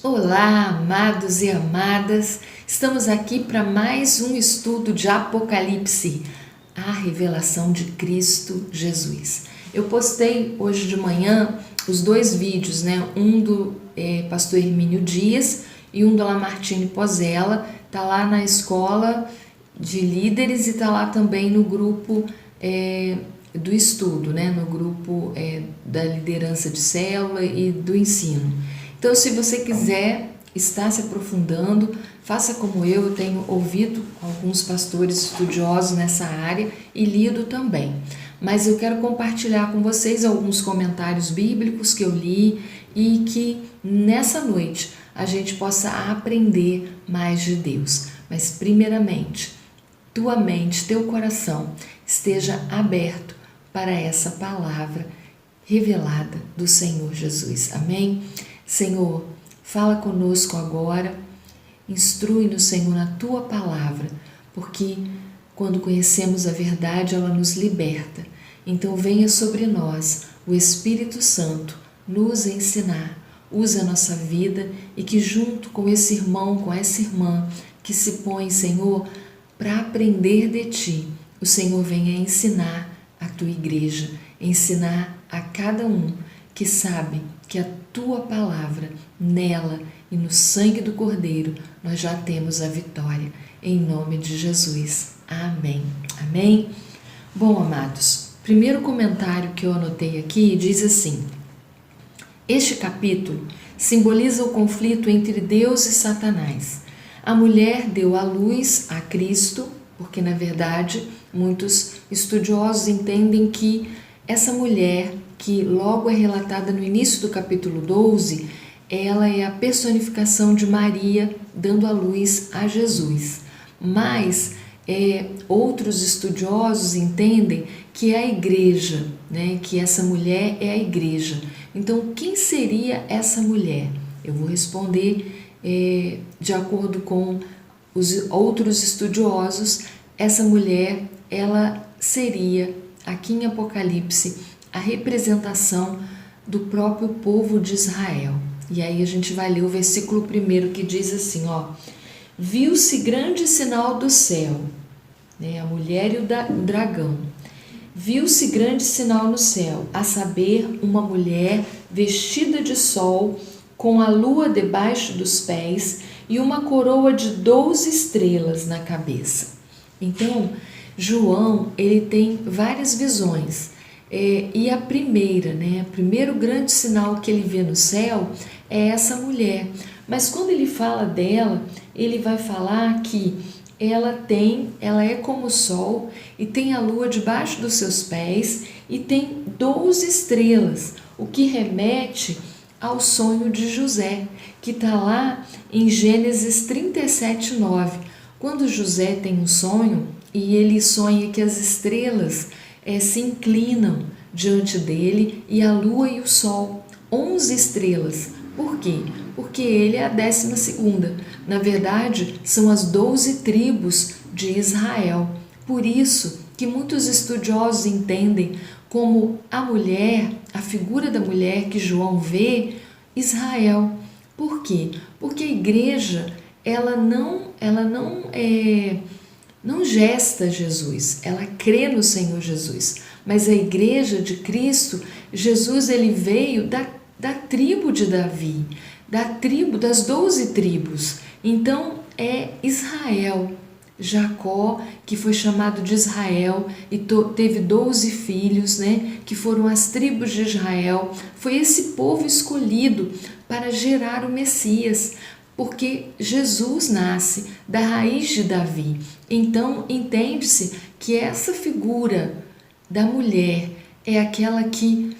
Olá, amados e amadas! Estamos aqui para mais um estudo de Apocalipse, a revelação de Cristo Jesus. Eu postei hoje de manhã os dois vídeos, um do pastor Hermínio Dias e um do Lamartine Pozella. Está lá na escola de líderes e está lá também no grupo do estudo, no grupo da liderança de célula e do ensino. Então, se você quiser estar se aprofundando, faça como eu tenho ouvido alguns pastores estudiosos nessa área e lido também. Mas eu quero compartilhar com vocês alguns comentários bíblicos que eu li e que nessa noite a gente possa aprender mais de Deus. Mas primeiramente, tua mente, teu coração esteja aberto para essa palavra revelada do Senhor Jesus. Amém? Senhor, fala conosco agora, instrui-nos, Senhor, na Tua palavra, porque quando conhecemos a verdade, ela nos liberta. Então venha sobre nós o Espírito Santo nos ensinar, usa a nossa vida e que junto com esse irmão, com essa irmã que se põe, Senhor, para aprender de Ti, o Senhor venha ensinar a Tua igreja, ensinar a cada um que sabe que a Tua palavra, nela e no sangue do Cordeiro, nós já temos a vitória. Em nome de Jesus. Amém. Amém? Bom, amados, primeiro comentário que eu anotei aqui diz assim: este capítulo simboliza o conflito entre Deus e Satanás. A mulher deu à luz a Cristo, porque na verdade muitos estudiosos entendem que essa mulher, que logo é relatada no início do capítulo 12, ela é a personificação de Maria dando à luz a Jesus. Mas outros estudiosos entendem que é a igreja, que essa mulher é a igreja. Então, quem seria essa mulher? Eu vou responder de acordo com os outros estudiosos. Essa mulher, ela seria, aqui em Apocalipse, a representação do próprio povo de Israel. E aí a gente vai ler o versículo 1 que diz assim, viu-se grande sinal do céu, a mulher e o dragão. Viu-se grande sinal no céu, a saber, uma mulher vestida de sol, com a lua debaixo dos pés e uma coroa de 12 estrelas na cabeça. Então, João, ele tem várias visões. E a primeira, o primeiro grande sinal que ele vê no céu é essa mulher. Mas quando ele fala dela, ele vai falar que ela é como o sol e tem a lua debaixo dos seus pés e tem 12 estrelas, o que remete ao sonho de José, que está lá em Gênesis 37:9. Quando José tem um sonho e ele sonha que as estrelas se inclinam diante dele e a lua e o sol, 11 estrelas. Por quê? Porque ele é a 12ª. Na verdade, são as 12 tribos de Israel. Por isso que muitos estudiosos entendem como a mulher, a figura da mulher que João vê, Israel. Por quê? Porque a igreja, ela não gesta Jesus, ela crê no Senhor Jesus, mas a igreja de Cristo, Jesus, ele veio da tribo de Davi, das 12 tribos. Então é Israel, Jacó, que foi chamado de Israel e teve 12 filhos, que foram as tribos de Israel. Foi esse povo escolhido para gerar o Messias, porque Jesus nasce da raiz de Davi. Então, entende-se que essa figura da mulher é aquela que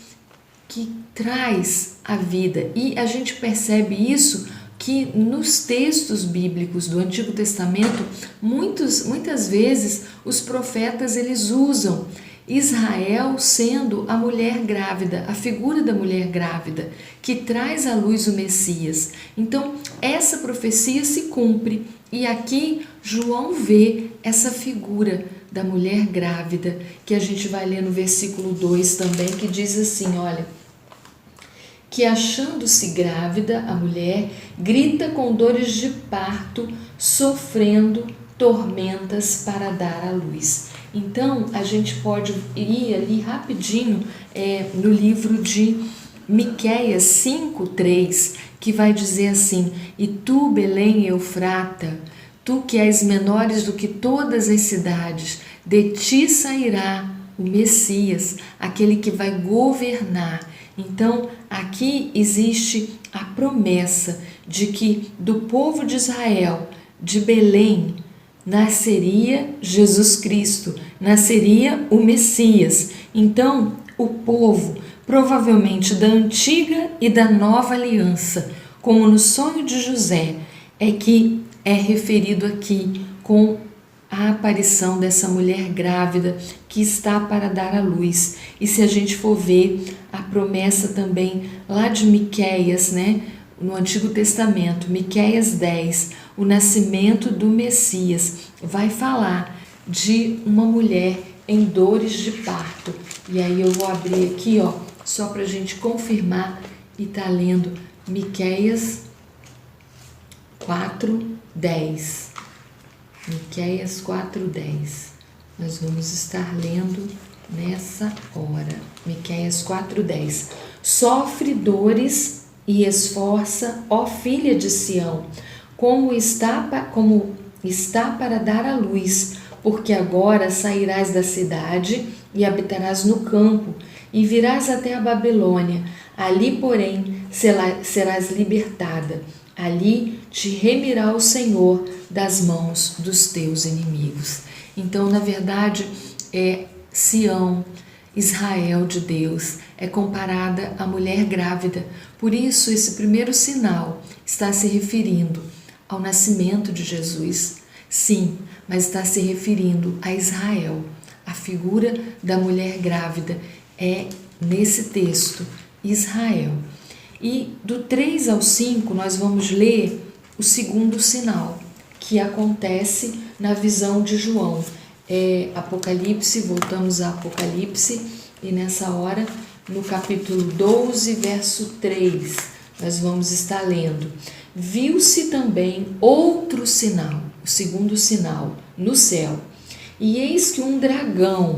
traz a vida. E a gente percebe isso que nos textos bíblicos do Antigo Testamento, muitas vezes os profetas eles usam Israel sendo a mulher grávida, a figura da mulher grávida, que traz à luz o Messias. Então, essa profecia se cumpre. E aqui, João vê essa figura da mulher grávida, que a gente vai ler no versículo 2 também, que diz assim, olha: que, achando-se grávida, a mulher grita com dores de parto, sofrendo tormentas para dar à luz. Então, a gente pode ir ali rapidinho no livro de Miqueias 5:3, que vai dizer assim: E tu, Belém Eufrata, tu que és menores do que todas as cidades, de ti sairá o Messias, aquele que vai governar. Então, aqui existe a promessa de que do povo de Israel, de Belém, nasceria Jesus Cristo, nasceria o Messias. Então, o povo, provavelmente da antiga e da nova aliança, como no sonho de José, é que é referido aqui com a aparição dessa mulher grávida que está para dar à luz. E se a gente for ver a promessa também lá de Miqueias, né, no Antigo Testamento, Miqueias 10, o nascimento do Messias, vai falar de uma mulher em dores de parto. E aí eu vou abrir aqui, ó, só para a gente confirmar, e tá lendo Miqueias 4:10. Miqueias 4:10. Nós vamos estar lendo nessa hora. Miqueias 4:10. Sofre dores e esforça, ó filha de Sião, como está para dar à luz, porque agora sairás da cidade e habitarás no campo, e virás até a Babilônia. Ali, porém, serás libertada. Ali te remirá o Senhor das mãos dos teus inimigos. Então, na verdade, Sião, Israel de Deus, é comparada à mulher grávida. Por isso, esse primeiro sinal está se referindo ao nascimento de Jesus. Sim, mas está se referindo a Israel. A figura da mulher grávida é, nesse texto, Israel. E do 3 ao 5 nós vamos ler o segundo sinal, que acontece na visão de João. Apocalipse, voltamos a Apocalipse, e nessa hora, no capítulo 12, verso 3, nós vamos estar lendo. Viu-se também outro sinal, o segundo sinal, no céu, e eis que um dragão,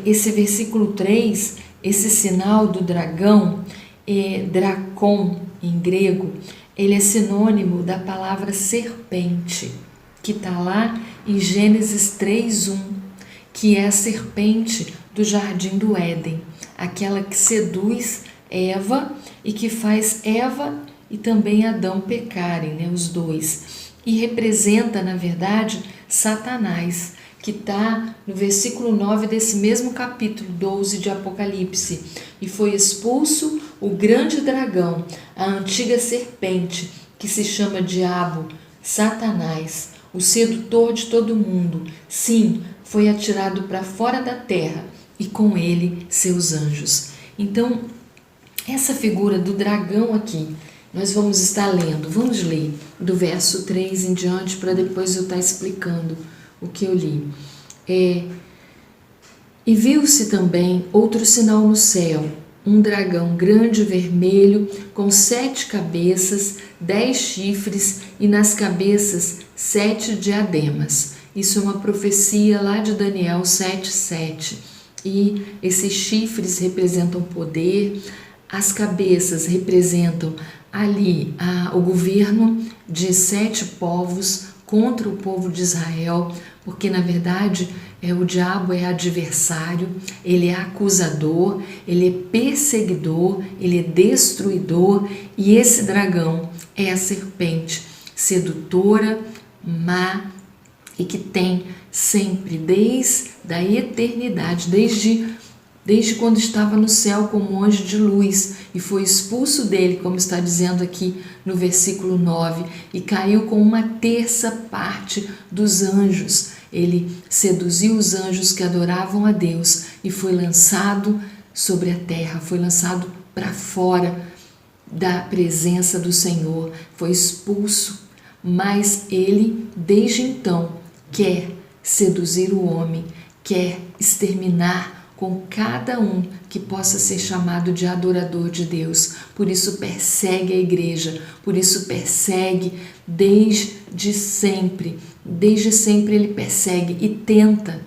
esse versículo 3, esse sinal do dragão, dracon em grego, ele é sinônimo da palavra serpente, que está lá em Gênesis 3:1, que é a serpente do jardim do Éden, aquela que seduz Eva e que faz Eva e também Adão pecarem, né, os dois, e representa, na verdade, Satanás, que está no versículo 9 desse mesmo capítulo 12 de Apocalipse. E foi expulso o grande dragão, a antiga serpente, que se chama Diabo, Satanás, o sedutor de todo mundo. Sim, foi atirado para fora da terra, e com ele seus anjos. Então, essa figura do dragão aqui, nós vamos estar lendo. Vamos ler do verso 3 em diante, para depois eu estar explicando o que eu li. E viu-se também outro sinal no céu, um dragão grande vermelho, com 7 cabeças, 10 chifres, e nas cabeças 7 diademas. Isso é uma profecia lá de Daniel 7:7. E esses chifres representam poder, as cabeças representam ali o governo de 7 povos contra o povo de Israel, porque na verdade o diabo é adversário, ele é acusador, ele é perseguidor, ele é destruidor, e esse dragão é a serpente sedutora, má, e que tem sempre, desde a eternidade, desde quando estava no céu como anjo de luz, e foi expulso dele, como está dizendo aqui no versículo 9, e caiu com 1/3 dos anjos. Ele seduziu os anjos que adoravam a Deus e foi lançado sobre a terra, foi lançado para fora da presença do Senhor, foi expulso. Mas ele, desde então, quer seduzir o homem, quer exterminar com cada um que possa ser chamado de adorador de Deus. Por isso persegue a igreja, por isso persegue desde sempre. Desde sempre ele persegue e tenta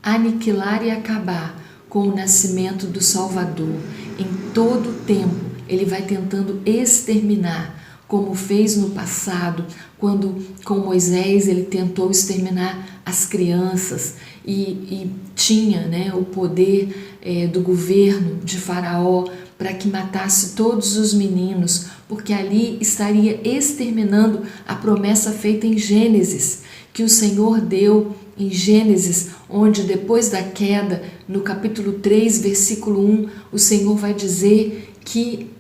aniquilar e acabar com o nascimento do Salvador. Em todo o tempo ele vai tentando exterminar, como fez no passado, quando com Moisés ele tentou exterminar as crianças e tinha, né, o poder do governo de Faraó para que matasse todos os meninos, porque ali estaria exterminando a promessa feita em Gênesis, que o Senhor deu em Gênesis, onde depois da queda, no capítulo 3, versículo 1, o Senhor vai dizer que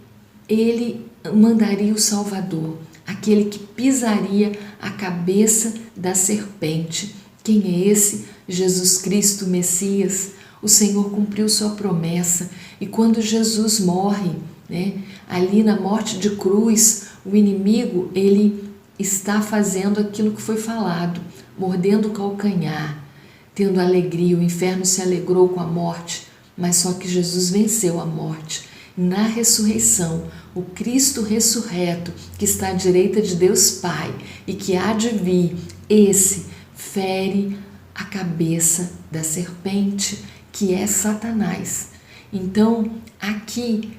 ele mandaria o Salvador, aquele que pisaria a cabeça da serpente. Quem é esse? Jesus Cristo, Messias. O Senhor cumpriu sua promessa e quando Jesus morre, né, ali na morte de cruz, o inimigo ele está fazendo aquilo que foi falado, mordendo o calcanhar, tendo alegria. O inferno se alegrou com a morte, mas só que Jesus venceu a morte. Na ressurreição, o Cristo ressurreto, que está à direita de Deus Pai e que há de vir, esse fere a cabeça da serpente, que é Satanás. Então, aqui,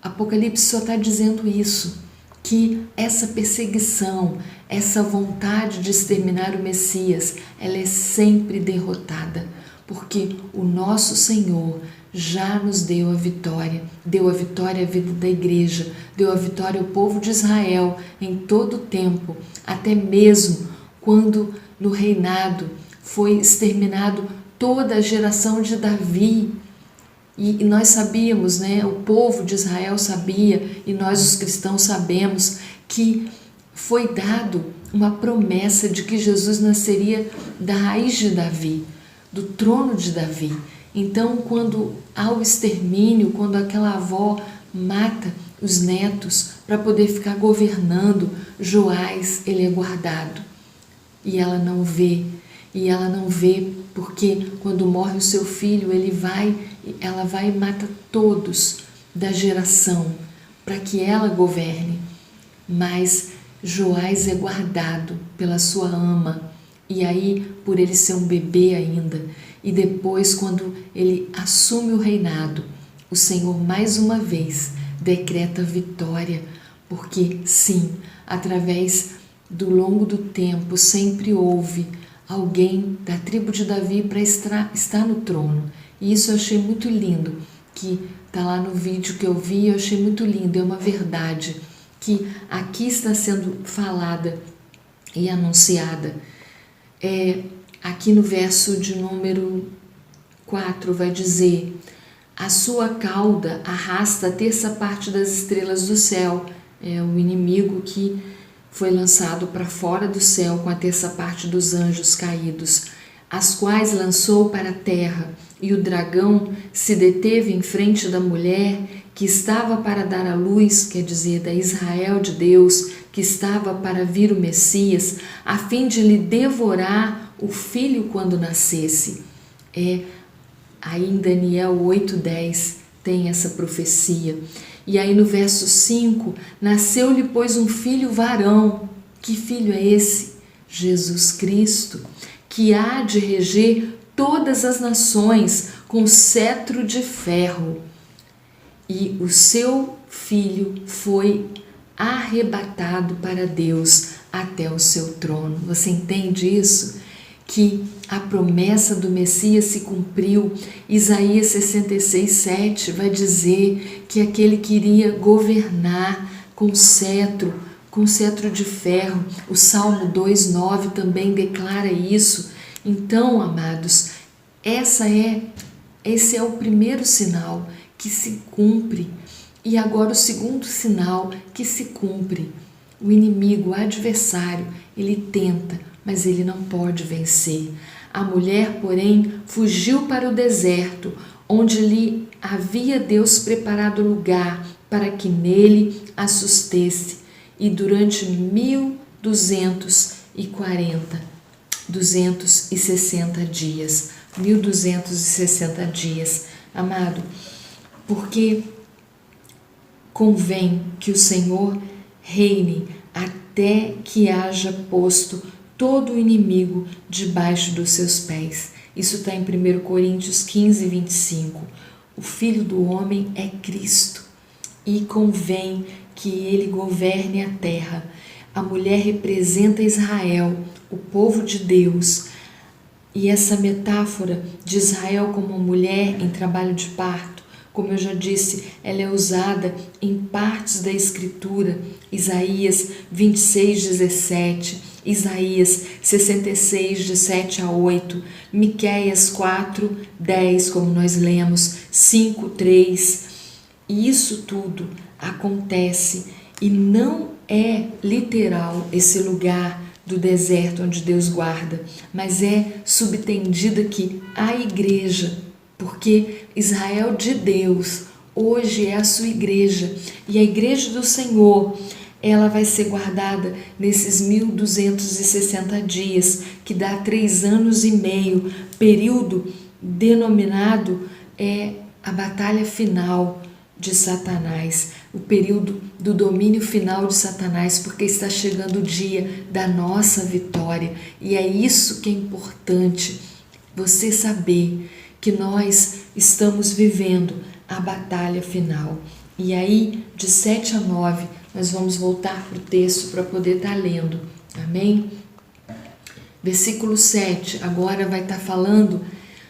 Apocalipse só está dizendo isso, que essa perseguição, essa vontade de exterminar o Messias, ela é sempre derrotada, porque o nosso Senhor já nos deu a vitória à vida da igreja, deu a vitória ao povo de Israel em todo o tempo, até mesmo quando no reinado foi exterminado toda a geração de Davi. E nós sabíamos, né? O povo de Israel sabia, e nós os cristãos sabemos, que foi dado uma promessa de que Jesus nasceria da raiz de Davi, do trono de Davi. Então, quando há o extermínio, quando aquela avó mata os netos para poder ficar governando, Joás, ele é guardado. E ela não vê. E ela não vê porque quando morre o seu filho, ela vai e mata todos da geração para que ela governe. Mas Joás é guardado pela sua ama. E aí, por ele ser um bebê ainda, e depois, quando ele assume o reinado, o Senhor mais uma vez decreta vitória, porque sim, através do longo do tempo, sempre houve alguém da tribo de Davi para estar no trono. E isso eu achei muito lindo, que está lá no vídeo que eu vi, eu achei muito lindo, é uma verdade que aqui está sendo falada e anunciada. Aqui no verso de número 4 vai dizer: a sua cauda arrasta a terça parte das estrelas do céu. É o inimigo que foi lançado para fora do céu com a terça parte dos anjos caídos, as quais lançou para a terra, e o dragão se deteve em frente da mulher que estava para dar à luz, quer dizer, da Israel de Deus, que estava para vir o Messias, a fim de lhe devorar o filho quando nascesse. Aí em Daniel 8:10 tem essa profecia. E aí no verso 5, nasceu-lhe, pois, um filho varão. Que filho é esse? Jesus Cristo, que há de reger todas as nações com cetro de ferro. E o seu filho foi arrebatado para Deus até o seu trono. Você entende isso? Que a promessa do Messias se cumpriu. Isaías 66:7 vai dizer que aquele que iria governar com cetro de ferro. O Salmo 2:9 também declara isso. Então, amados, esse é o primeiro sinal que se cumpre. E agora o segundo sinal que se cumpre. O inimigo, o adversário, ele tenta, mas ele não pode vencer. A mulher, porém, fugiu para o deserto, onde lhe havia Deus preparado lugar para que nele a sustesse, e durante 1260 dias, amado? Porque convém que o Senhor reine até que haja posto todo o inimigo debaixo dos seus pés. Isso está em 1 Coríntios 15, 25. O Filho do Homem é Cristo e convém que ele governe a terra. A mulher representa Israel, o povo de Deus. E essa metáfora de Israel como mulher em trabalho de parto, como eu já disse, ela é usada em partes da Escritura. Isaías 26, 17, Isaías 66, de 7 a 8, Miqueias 4, 10, como nós lemos, 5, 3. E isso tudo acontece e não é literal esse lugar do deserto onde Deus guarda, mas é subtendida que a igreja, porque Israel de Deus hoje é a sua igreja, e a igreja do Senhor, ela vai ser guardada nesses 1260 dias, que dá 3 anos e meio, período denominado a batalha final de Satanás, o período do domínio final de Satanás, porque está chegando o dia da nossa vitória. E é isso que é importante, você saber que nós estamos vivendo a batalha final. E aí, de 7 a 9, nós vamos voltar para o texto para poder estar lendo. Amém? Versículo 7, agora vai estar falando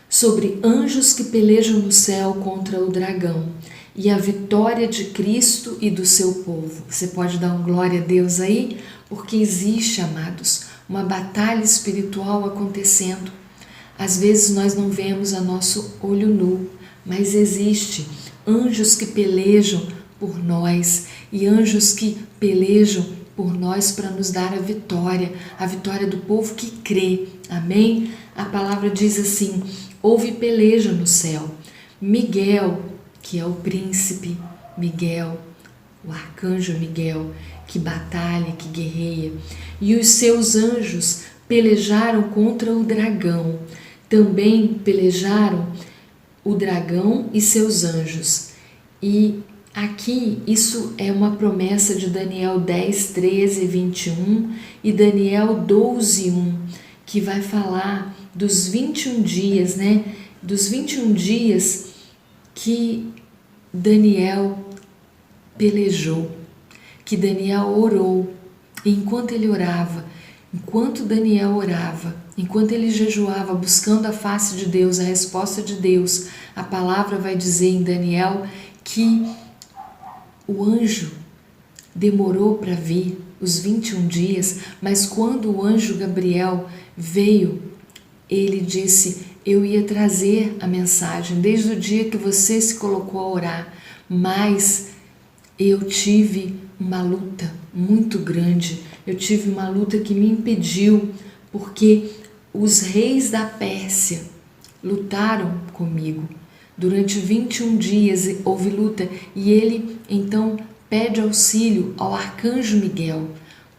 sobre anjos que pelejam no céu contra o dragão e a vitória de Cristo e do seu povo. Você pode dar um glória a Deus aí? Porque existe, amados, uma batalha espiritual acontecendo. Às vezes nós não vemos a nosso olho nu, mas existe anjos que pelejam por nós e anjos que pelejam por nós para nos dar a vitória do povo que crê. Amém? A palavra diz assim: houve peleja no céu. Miguel, que é o príncipe Miguel, o arcanjo Miguel, que batalha, que guerreia, e os seus anjos pelejaram contra o dragão. Também pelejaram o dragão e seus anjos. E aqui isso é uma promessa de Daniel 10, 13, 21 e Daniel 12, 1, que vai falar dos 21 dias, né? Dos 21 dias que Daniel pelejou, que Daniel orou. E enquanto ele orava, enquanto Daniel orava, enquanto ele jejuava buscando a face de Deus, a resposta de Deus, a palavra vai dizer em Daniel que o anjo demorou para vir os 21 dias, mas quando o anjo Gabriel veio, ele disse: eu ia trazer a mensagem desde o dia que você se colocou a orar, mas eu tive uma luta muito grande, eu tive uma luta que me impediu, porque os reis da Pérsia lutaram comigo. Durante 21 dias houve luta e ele então pede auxílio ao arcanjo Miguel.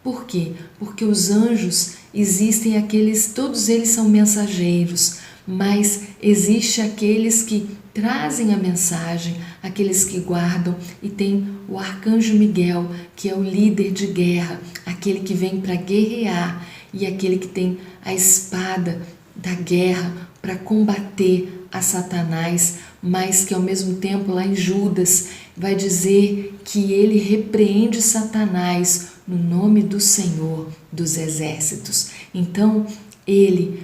Por quê? Porque os anjos existem aqueles, todos eles são mensageiros, mas existe aqueles que trazem a mensagem, aqueles que guardam, e tem o arcanjo Miguel, que é o líder de guerra, aquele que vem para guerrear e aquele que tem a espada da guerra para combater a Satanás, mas que ao mesmo tempo lá em Judas vai dizer que ele repreende Satanás no nome do Senhor dos Exércitos. Então ele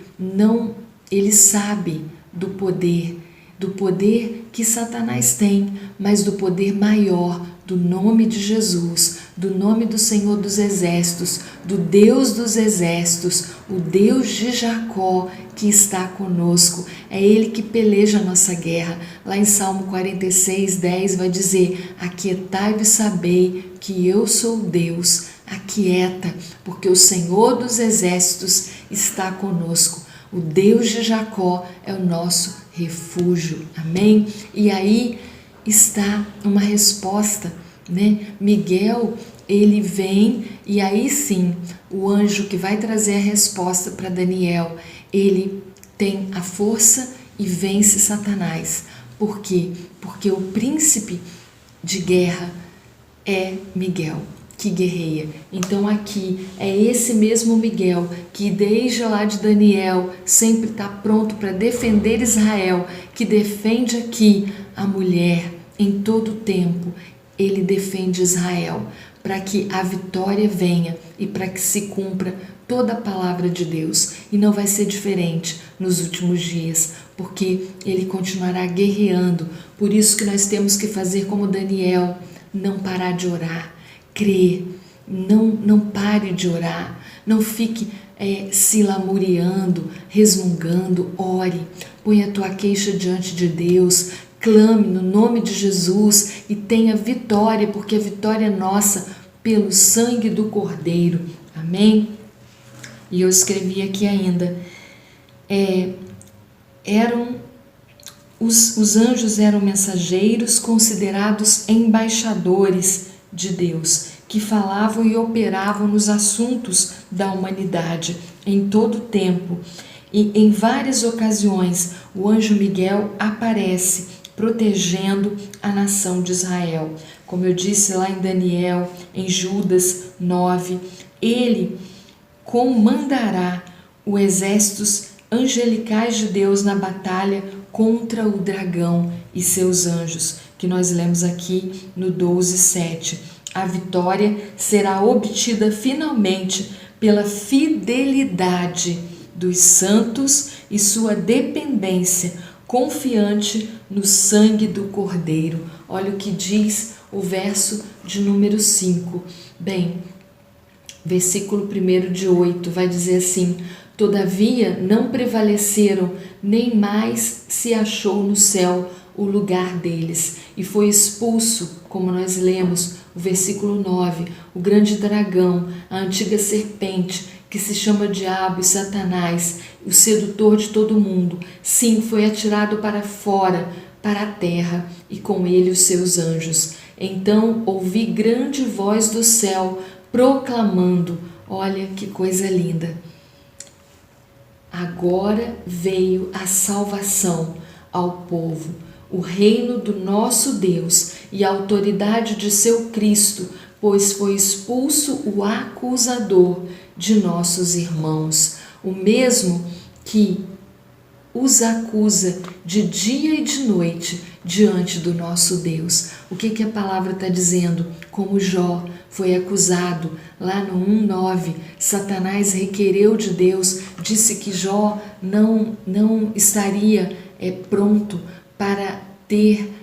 sabe do poder que Satanás tem, mas do poder maior do nome de Jesus, do nome do Senhor dos Exércitos, do Deus dos Exércitos, o Deus de Jacó que está conosco. É Ele que peleja a nossa guerra. Lá em Salmo 46, 10 vai dizer: aquietai-vos e sabei que eu sou Deus. Aquieta, porque o Senhor dos Exércitos está conosco. O Deus de Jacó é o nosso refúgio. Amém? E aí está uma resposta, né? Miguel, ele vem e aí sim, o anjo que vai trazer a resposta para Daniel, ele tem a força e vence Satanás. Por quê? Porque o príncipe de guerra é Miguel, que guerreia. Então aqui é esse mesmo Miguel que desde lá de Daniel sempre está pronto para defender Israel, que defende aqui a mulher em todo o tempo. Ele defende Israel para que a vitória venha e para que se cumpra toda a palavra de Deus. E não vai ser diferente nos últimos dias, porque ele continuará guerreando. Por isso que nós temos que fazer como Daniel, não parar de orar, crer, não pare de orar, não fique se lamuriando, resmungando, ore, põe a tua queixa diante de Deus, clame no nome de Jesus e tenha vitória, porque a vitória é nossa pelo sangue do Cordeiro. Amém? E eu escrevi aqui ainda, os anjos eram mensageiros considerados embaixadores de Deus, que falavam e operavam nos assuntos da humanidade em todo o tempo. E em várias ocasiões o anjo Miguel aparece protegendo a nação de Israel. Como eu disse lá em Daniel, em Judas 9, ele comandará os exércitos angelicais de Deus na batalha contra o dragão e seus anjos, que nós lemos aqui no 12:7. A vitória será obtida finalmente pela fidelidade dos santos e sua dependência confiante no sangue do Cordeiro. Olha o que diz o verso de número 5. Bem, versículo 1 de 8 vai dizer assim: todavia não prevaleceram, nem mais se achou no céu o lugar deles, e foi expulso, como nós lemos, o versículo 9, o grande dragão, a antiga serpente, que se chama Diabo e Satanás, o sedutor de todo mundo. Sim, foi atirado para fora, para a terra, e com ele os seus anjos. Então ouvi grande voz do céu, proclamando, olha que coisa linda, agora veio a salvação ao povo, o reino do nosso Deus e a autoridade de seu Cristo, pois foi expulso o acusador de nossos irmãos, o mesmo que os acusa de dia e de noite diante do nosso Deus. O que a palavra está dizendo? Como Jó foi acusado lá no 1:9, Satanás requereu de Deus, disse que Jó não estaria pronto para ter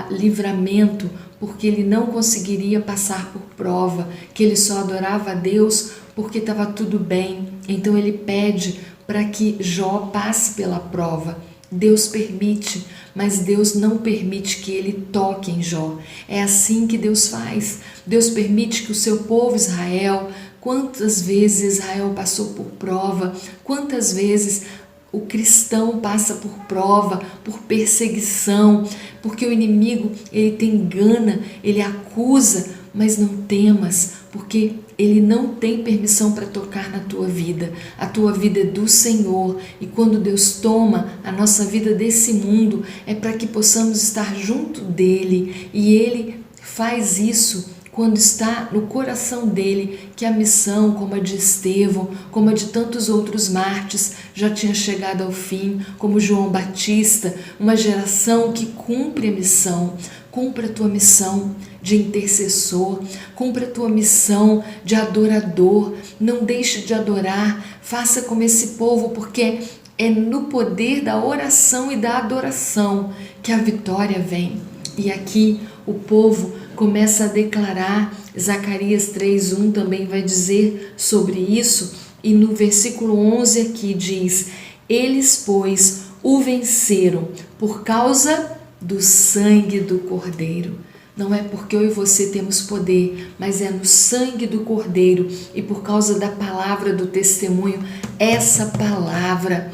livramento, porque ele não conseguiria passar por prova, que ele só adorava a Deus porque estava tudo bem. Então ele pede para que Jó passe pela prova. Deus permite, mas Deus não permite que ele toque em Jó. É assim que Deus faz. Deus permite que o seu povo Israel, quantas vezes Israel passou por prova, quantas vezes o cristão passa por prova, por perseguição, porque o inimigo, ele te engana, ele acusa, mas não temas, porque ele não tem permissão para tocar na tua vida. A tua vida é do Senhor, e quando Deus toma a nossa vida desse mundo, é para que possamos estar junto dele, e ele faz isso quando está no coração dele que a missão, como a de Estevão, como a de tantos outros mártires, já tinha chegado ao fim, como João Batista, uma geração que cumpre a missão. Cumpra a tua missão de intercessor, cumpra a tua missão de adorador, não deixe de adorar, faça como esse povo, porque é no poder da oração e da adoração que a vitória vem. E aqui o povo começa a declarar, Zacarias 3:1 também vai dizer sobre isso, e no versículo 11 aqui diz: eles, pois, o venceram por causa do sangue do Cordeiro. Não é porque eu e você temos poder, mas é no sangue do Cordeiro e por causa da palavra do testemunho. Essa palavra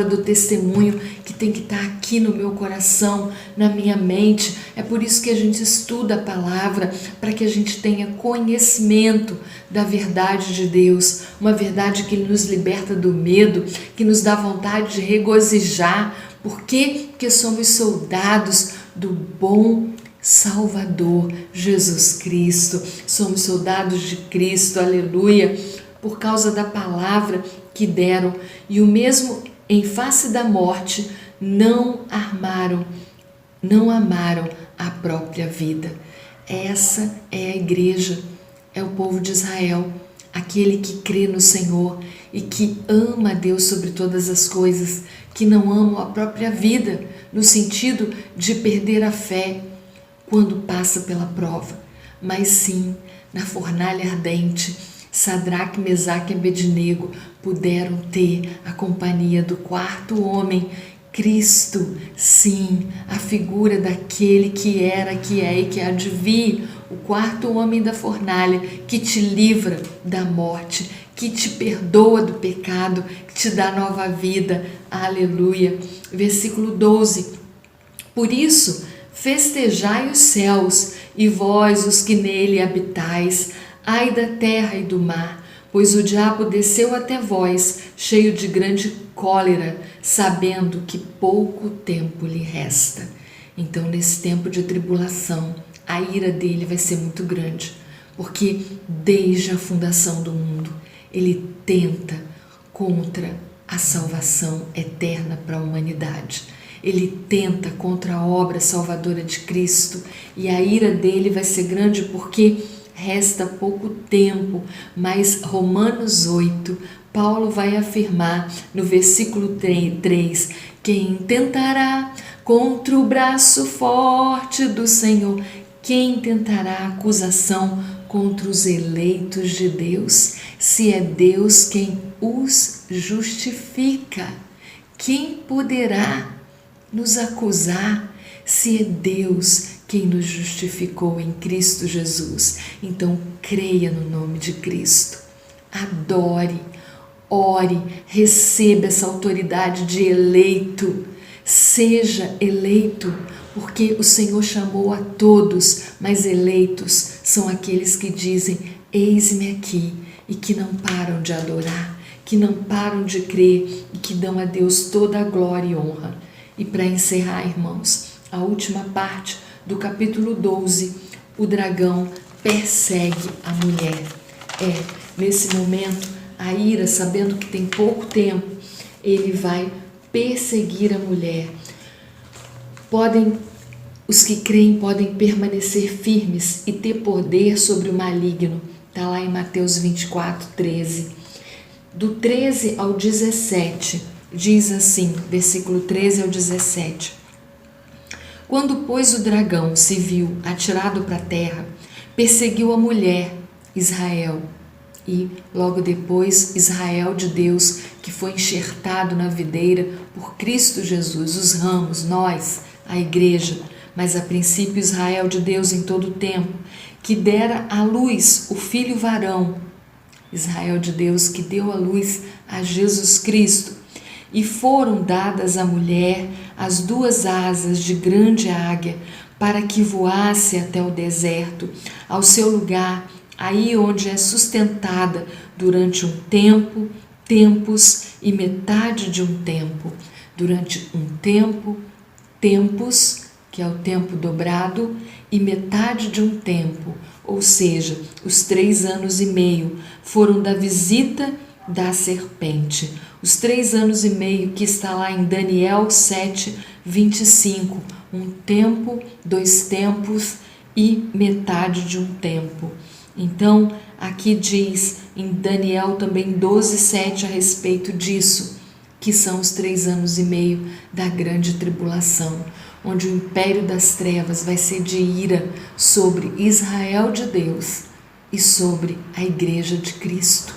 do testemunho que tem que estar aqui no meu coração, na minha mente. É por isso que a gente estuda a palavra, para que a gente tenha conhecimento da verdade de Deus, uma verdade que nos liberta do medo, que nos dá vontade de regozijar, Por quê? Porque somos soldados do bom Salvador, Jesus Cristo. Somos soldados de Cristo, aleluia, por causa da palavra que deram. E o mesmo em face da morte, não amaram a própria vida. Essa é a igreja, é o povo de Israel, aquele que crê no Senhor e que ama a Deus sobre todas as coisas, que não amam a própria vida, no sentido de perder a fé quando passa pela prova, mas sim na fornalha ardente. Sadraque, Mesaque e Abednego puderam ter a companhia do quarto homem, Cristo, sim, a figura daquele que era, que é e que há de vir, o quarto homem da fornalha, que te livra da morte, que te perdoa do pecado, que te dá nova vida, aleluia. Versículo 12, por isso festejai os céus e vós os que nele habitais, ai da terra e do mar, pois o diabo desceu até vós, cheio de grande cólera, sabendo que pouco tempo lhe resta. Então, nesse tempo de tribulação, a ira dele vai ser muito grande, porque desde a fundação do mundo, ele tenta contra a salvação eterna para a humanidade. Ele tenta contra a obra salvadora de Cristo, e a ira dele vai ser grande porque resta pouco tempo. Mas Romanos 8, Paulo vai afirmar no versículo 3, quem tentará contra o braço forte do Senhor, quem tentará acusação contra os eleitos de Deus, se é Deus quem os justifica? Quem poderá nos acusar se é Deus quem nos justificou em Cristo Jesus? Então creia no nome de Cristo, adore, ore, receba essa autoridade de eleito, seja eleito, porque o Senhor chamou a todos, mas eleitos são aqueles que dizem, eis-me aqui, e que não param de adorar, que não param de crer e que dão a Deus toda a glória e honra. E para encerrar, irmãos, a última parte do capítulo 12, o dragão persegue a mulher. Nesse momento, a ira, sabendo que tem pouco tempo, ele vai perseguir a mulher. Os que creem podem permanecer firmes e ter poder sobre o maligno. Está lá em Mateus 24, 13. Do 13 ao 17, diz assim, versículo 13 ao 17. Quando, pois, o dragão se viu atirado para a terra, perseguiu a mulher, Israel, e logo depois Israel de Deus, que foi enxertado na videira por Cristo Jesus, os ramos, nós, a igreja, mas a princípio Israel de Deus em todo o tempo, que dera à luz o filho varão, Israel de Deus que deu à luz a Jesus Cristo, e foram dadas à mulher as duas asas de grande águia, para que voasse até o deserto, ao seu lugar, aí onde é sustentada durante um tempo, tempos e metade de um tempo. Durante um tempo, tempos, que é o tempo dobrado, e metade de um tempo, ou seja, os 3 anos e meio, foram da visita da serpente. Os 3 anos e meio que está lá em Daniel 7, 25. Um tempo, 2 tempos e metade de um tempo. Então, aqui diz em Daniel também 12, 7 a respeito disso, que são os 3 anos e meio da grande tribulação, onde o império das trevas vai ser de ira sobre Israel de Deus e sobre a igreja de Cristo.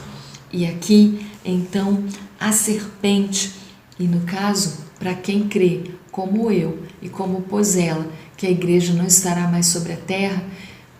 E aqui, então, a serpente, e no caso, para quem crê, como eu e como pôs ela, que a igreja não estará mais sobre a terra,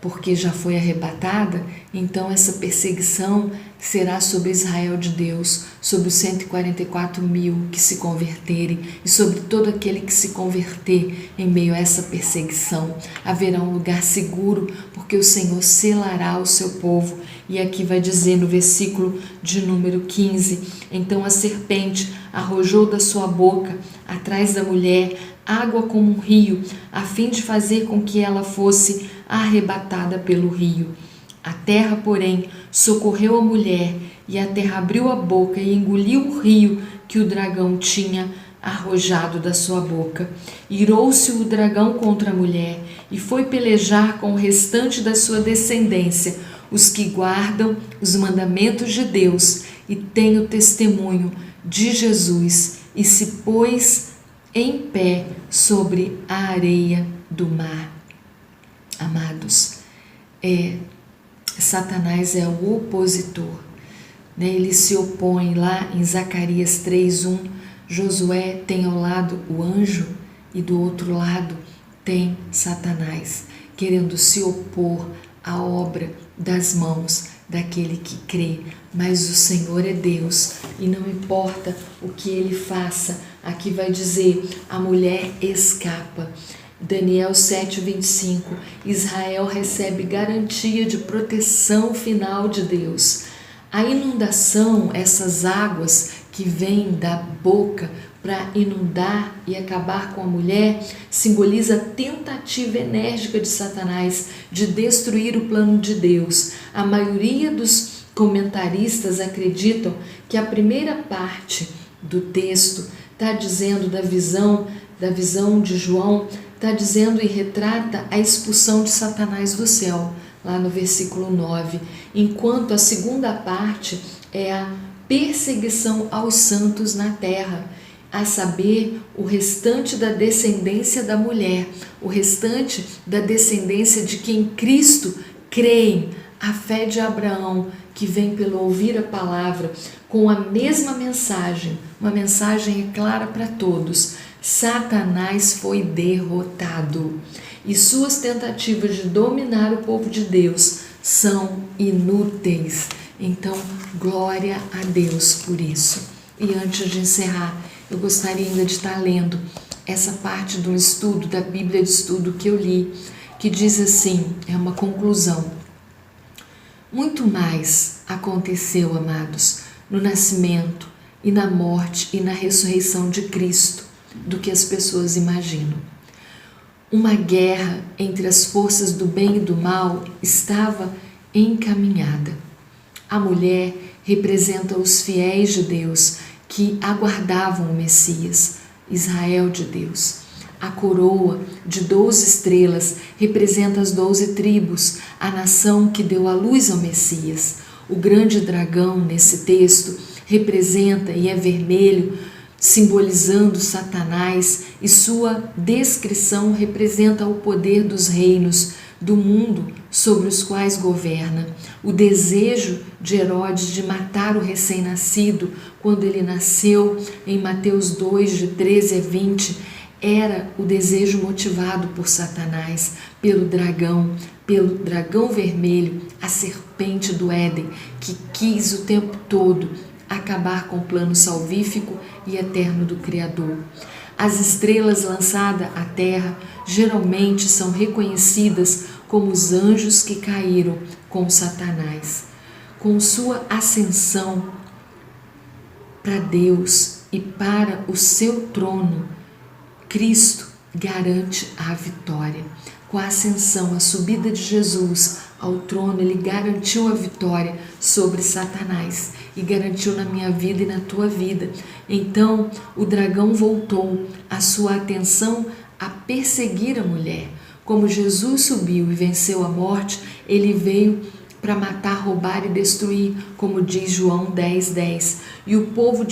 porque já foi arrebatada, então essa perseguição será sobre Israel de Deus, sobre os 144 mil que se converterem e sobre todo aquele que se converter em meio a essa perseguição. Haverá um lugar seguro, porque o Senhor selará o seu povo. E aqui vai dizer no versículo de número 15: então a serpente arrojou da sua boca, atrás da mulher, água como um rio, a fim de fazer com que ela fosse arrebatada pelo rio. A terra, porém, socorreu a mulher, e a terra abriu a boca e engoliu o rio que o dragão tinha arrojado da sua boca. Irou-se o dragão contra a mulher e foi pelejar com o restante da sua descendência, os que guardam os mandamentos de Deus e têm o testemunho de Jesus, e se pôs em pé sobre a areia do mar. Amados, Satanás é o opositor, né? Ele se opõe. Lá em Zacarias 3:1, Josué tem ao lado o anjo e do outro lado tem Satanás, querendo se opor à obra das mãos daquele que crê. Mas o Senhor é Deus e não importa o que ele faça. Aqui vai dizer: a mulher escapa. Daniel 7:25, Israel recebe garantia de proteção final de Deus. A inundação, essas águas que vêm da boca para inundar e acabar com a mulher, simboliza a tentativa enérgica de Satanás de destruir o plano de Deus. A maioria dos comentaristas acreditam que a primeira parte do texto está dizendo da visão de João, está dizendo e retrata a expulsão de Satanás do céu, lá no versículo 9, enquanto a segunda parte é a perseguição aos santos na terra, a saber, o restante da descendência da mulher, o restante da descendência de quem Cristo creem, a fé de Abraão, que vem pelo ouvir a palavra, com a mesma mensagem, uma mensagem clara para todos. Satanás foi derrotado e suas tentativas de dominar o povo de Deus são inúteis. Então, glória a Deus por isso. E antes de encerrar, eu gostaria ainda de estar lendo essa parte do estudo, da Bíblia de estudo que eu li, que diz assim, é uma conclusão. Muito mais aconteceu, amados, no nascimento e na morte e na ressurreição de Cristo do que as pessoas imaginam. Uma guerra entre as forças do bem e do mal estava encaminhada. A mulher representa os fiéis de Deus que aguardavam o Messias, Israel de Deus. A coroa de 12 estrelas representa as 12 tribos, a nação que deu à luz ao Messias. O grande dragão, nesse texto, representa e é vermelho, simbolizando Satanás, e sua descrição representa o poder dos reinos do mundo sobre os quais governa. O desejo de Herodes de matar o recém-nascido quando ele nasceu, em Mateus 2, de 13 a 20, era o desejo motivado por Satanás, pelo dragão vermelho, a serpente do Éden, que quis o tempo todo acabar com o plano salvífico e eterno do Criador. As estrelas lançadas à terra geralmente são reconhecidas como os anjos que caíram com Satanás. Com sua ascensão para Deus e para o seu trono, Cristo garante a vitória. Com a ascensão, a subida de Jesus ao trono, ele garantiu a vitória sobre Satanás e garantiu na minha vida e na tua vida. Então, o dragão voltou a sua atenção a perseguir a mulher. Como Jesus subiu e venceu a morte, ele veio para matar, roubar e destruir, como diz João 10:10. E o povo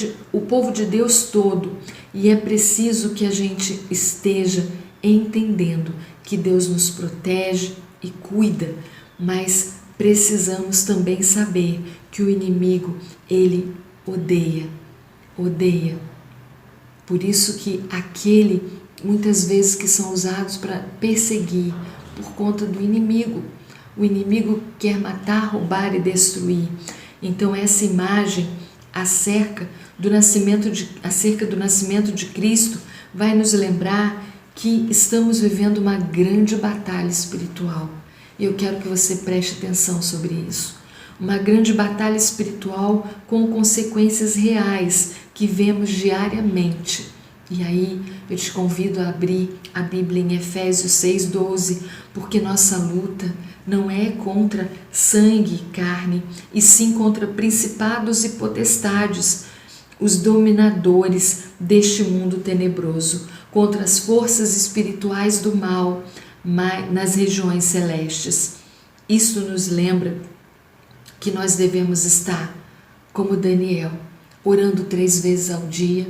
de Deus todo. E é preciso que a gente esteja entendendo que Deus nos protege e cuida, mas precisamos também saber que o inimigo, ele odeia. Por isso que muitas vezes que são usados para perseguir por conta do inimigo, O inimigo quer matar, roubar e destruir. Então essa imagem acerca do nascimento de Cristo vai nos lembrar que estamos vivendo uma grande batalha espiritual. E eu quero que você preste atenção sobre isso. Uma grande batalha espiritual com consequências reais que vemos diariamente. E aí eu te convido a abrir a Bíblia em Efésios 6,12, porque nossa luta não é contra sangue e carne, e sim contra principados e potestades, os dominadores deste mundo tenebroso, contra as forças espirituais do mal nas regiões celestes. Isto nos lembra que nós devemos estar como Daniel, orando 3 vezes ao dia,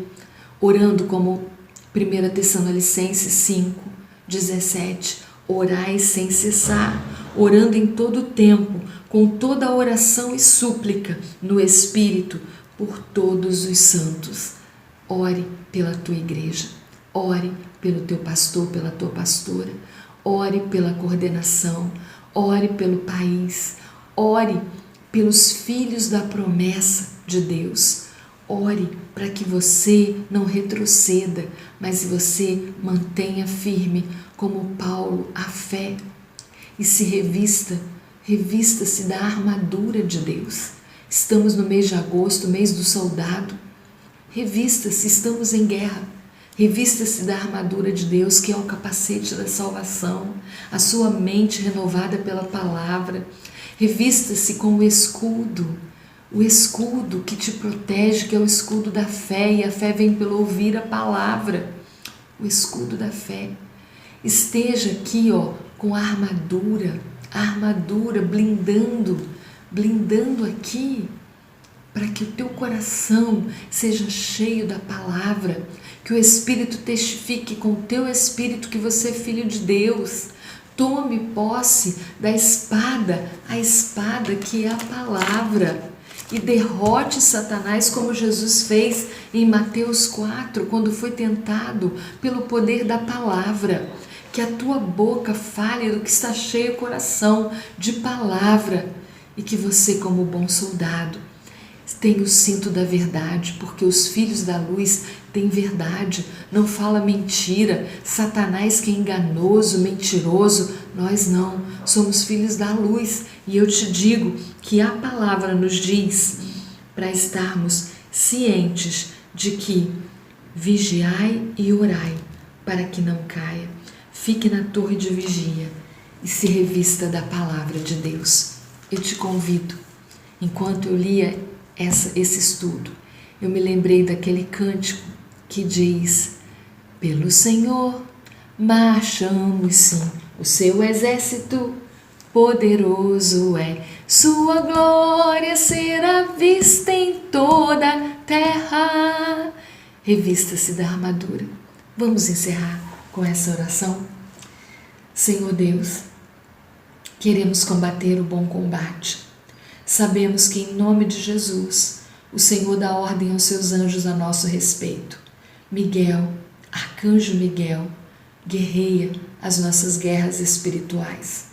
orando como 1 Tessalonicenses 5:17, orai sem cessar, orando em todo o tempo, com toda a oração e súplica no Espírito, por todos os santos. Ore pela tua igreja, ore pelo teu pastor, pela tua pastora, ore pela coordenação, ore pelo país, ore pelos filhos da promessa de Deus. Ore para que você não retroceda, mas você mantenha firme, como Paulo, a fé, e se revista-se da armadura de Deus. Estamos no mês de agosto, mês do soldado. Revista-se, estamos em guerra. Revista-se da armadura de Deus, que é o capacete da salvação, a sua mente renovada pela palavra. Revista-se com o escudo que te protege, que é o escudo da fé, e a fé vem pelo ouvir a palavra. O escudo da fé. Esteja aqui, com a armadura, blindando aqui, para que o teu coração seja cheio da palavra, que o Espírito testifique com o teu espírito que você é filho de Deus. Tome posse da espada, a espada que é a palavra, e derrote Satanás como Jesus fez em Mateus 4, quando foi tentado pelo poder da palavra. Que a tua boca fale do que está cheio o coração de palavra, e que você, como bom soldado, tenha o cinto da verdade, porque os filhos da luz têm verdade, não fala mentira. Satanás que é enganoso, mentiroso, nós não, somos filhos da luz. E eu te digo que a palavra nos diz para estarmos cientes de que vigiai e orai para que não caia. Fique na torre de vigia e se revista da palavra de Deus. Eu te convido, enquanto eu lia esse estudo, eu me lembrei daquele cântico que diz: pelo Senhor marchamos sim, o seu exército poderoso é, sua glória será vista em toda a terra. Revista-se da armadura. Vamos encerrar com essa oração? Senhor Deus, queremos combater o bom combate. Sabemos que em nome de Jesus, o Senhor dá ordem aos seus anjos a nosso respeito. Miguel, arcanjo Miguel, guerreia as nossas guerras espirituais.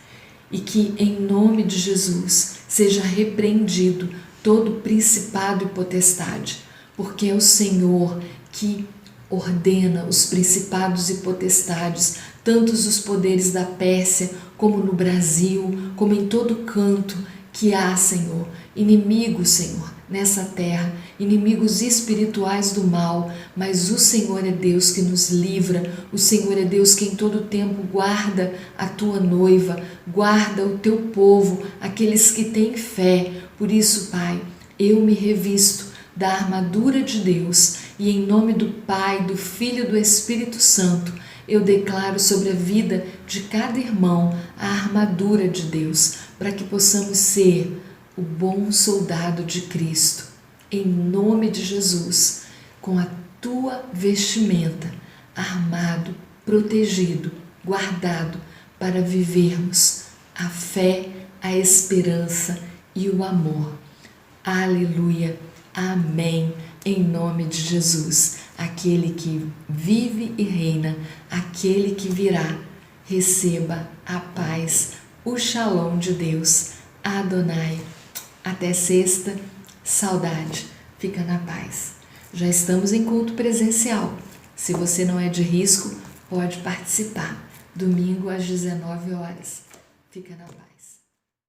E que em nome de Jesus seja repreendido todo principado e potestade, porque é o Senhor que ordena os principados e potestades, tantos os poderes da Pérsia, como no Brasil, como em todo canto que há, Senhor, inimigos, Senhor, nessa terra, inimigos espirituais do mal, mas o Senhor é Deus que nos livra, o Senhor é Deus que em todo tempo guarda a tua noiva, guarda o teu povo, aqueles que têm fé. Por isso, Pai, eu me revisto da armadura de Deus e em nome do Pai, do Filho e do Espírito Santo, eu declaro sobre a vida de cada irmão a armadura de Deus, para que possamos ser o bom soldado de Cristo, em nome de Jesus, com a tua vestimenta, armado, protegido, guardado, para vivermos a fé, a esperança e o amor. Aleluia, amém, em nome de Jesus, aquele que vive e reina, aquele que virá, receba a paz o Shalom de Deus, Adonai. Até sexta, saudade, fica na paz. Já estamos em culto presencial. Se você não é de risco, pode participar. Domingo às 19 horas. Fica na paz.